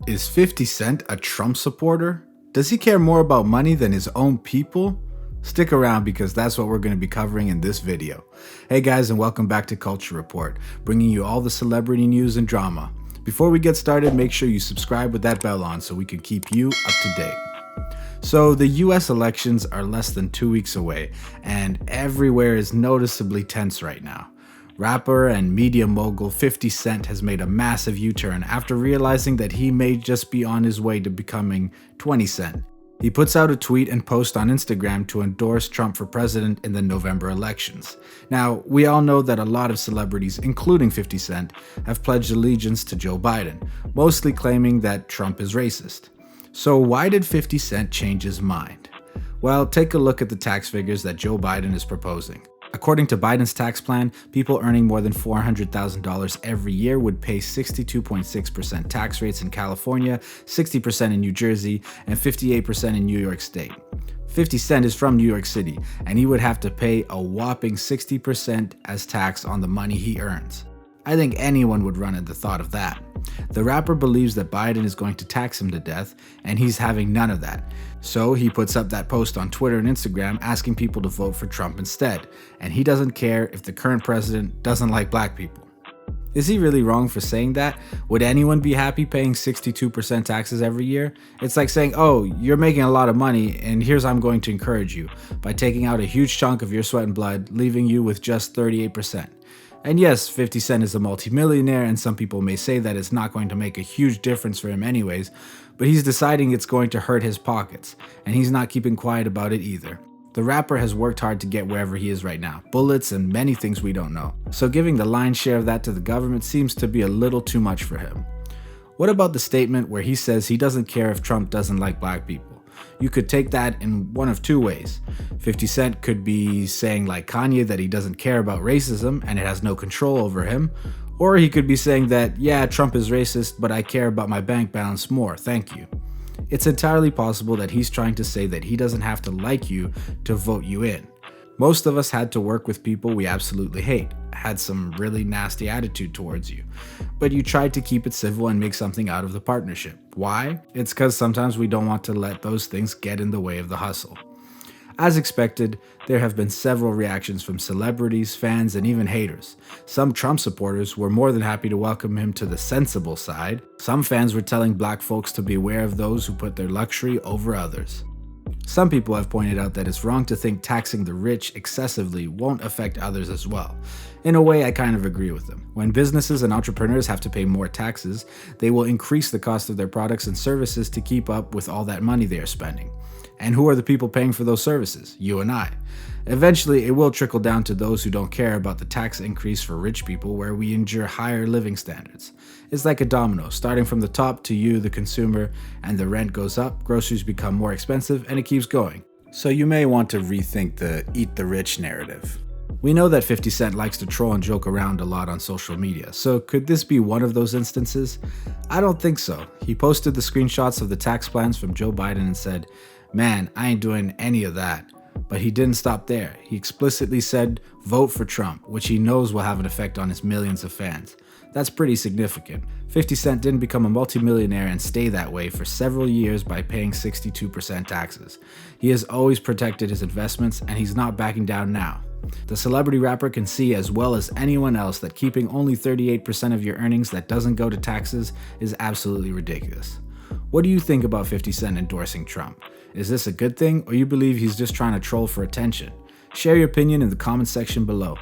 Is 50 Cent a Trump supporter? Does he care more about money than his own people? Stick around because that's what we're going to be covering in this video. Hey guys, and welcome back to Culture Report, bringing you all the celebrity news and drama. Before we get started, make sure you subscribe with that bell on so we can keep you up to date. So the US elections are less than 2 weeks away, and everywhere is noticeably tense right now. Rapper and media mogul 50 Cent has made a massive U-turn after realizing that he may just be on his way to becoming 20 Cent. He puts out a tweet and post on Instagram to endorse Trump for president in the November elections. Now, we all know that a lot of celebrities, including 50 Cent, have pledged allegiance to Joe Biden, mostly claiming that Trump is racist. So why did 50 Cent change his mind? Well, take a look at the tax figures that Joe Biden is proposing. According to Biden's tax plan, people earning more than $400,000 every year would pay 62.6% tax rates in California, 60% in New Jersey, and 58% in New York State. 50 Cent is from New York City, and he would have to pay a whopping 60% as tax on the money he earns. I think anyone would run at the thought of that. The rapper believes that Biden is going to tax him to death, and he's having none of that. So he puts up that post on Twitter and Instagram asking people to vote for Trump instead, and he doesn't care if the current president doesn't like black people. Is he really wrong for saying that? Would anyone be happy paying 62% taxes every year? It's like saying, oh, you're making a lot of money, and here's how I'm going to encourage you, by taking out a huge chunk of your sweat and blood, leaving you with just 38%. And yes, 50 Cent is a multimillionaire, and some people may say that it's not going to make a huge difference for him anyways, but he's deciding it's going to hurt his pockets, and he's not keeping quiet about it either. The rapper has worked hard to get wherever he is right now, bullets and many things we don't know, so giving the lion's share of that to the government seems to be a little too much for him. What about the statement where he says he doesn't care if Trump doesn't like black people? You could take that in one of two ways. 50 Cent could be saying like Kanye that he doesn't care about racism and it has no control over him, or he could be saying that, yeah, Trump is racist, but I care about my bank balance more, thank you. It's entirely possible that he's trying to say that he doesn't have to like you to vote you in. Most of us had to work with people we absolutely hate, had some really nasty attitude towards you, but you tried to keep it civil and make something out of the partnership. Why? It's because sometimes we don't want to let those things get in the way of the hustle. As expected, there have been several reactions from celebrities, fans, and even haters. Some Trump supporters were more than happy to welcome him to the sensible side. Some fans were telling black folks to beware of those who put their luxury over others. Some people have pointed out that it's wrong to think taxing the rich excessively won't affect others as well. In a way, I kind of agree with them. When businesses and entrepreneurs have to pay more taxes, they will increase the cost of their products and services to keep up with all that money they are spending. And who are the people paying for those services? You and I. Eventually, it will trickle down to those who don't care about the tax increase for rich people, where we endure higher living standards. It's like a domino, starting from the top to you, the consumer, and the rent goes up, groceries become more expensive, and it keeps going. So you may want to rethink the eat the rich narrative. We know that 50 Cent likes to troll and joke around a lot on social media, so could this be one of those instances? I don't think so. He posted the screenshots of the tax plans from Joe Biden and said, "Man, I ain't doing any of that." But he didn't stop there. He explicitly said, vote for Trump, which he knows will have an effect on his millions of fans. That's pretty significant. 50 Cent didn't become a multimillionaire and stay that way for several years by paying 62% taxes. He has always protected his investments, and he's not backing down now. The celebrity rapper can see as well as anyone else that keeping only 38% of your earnings that doesn't go to taxes is absolutely ridiculous. What do you think about 50 Cent endorsing Trump? Is this a good thing, or you believe he's just trying to troll for attention? Share your opinion in the comments section below.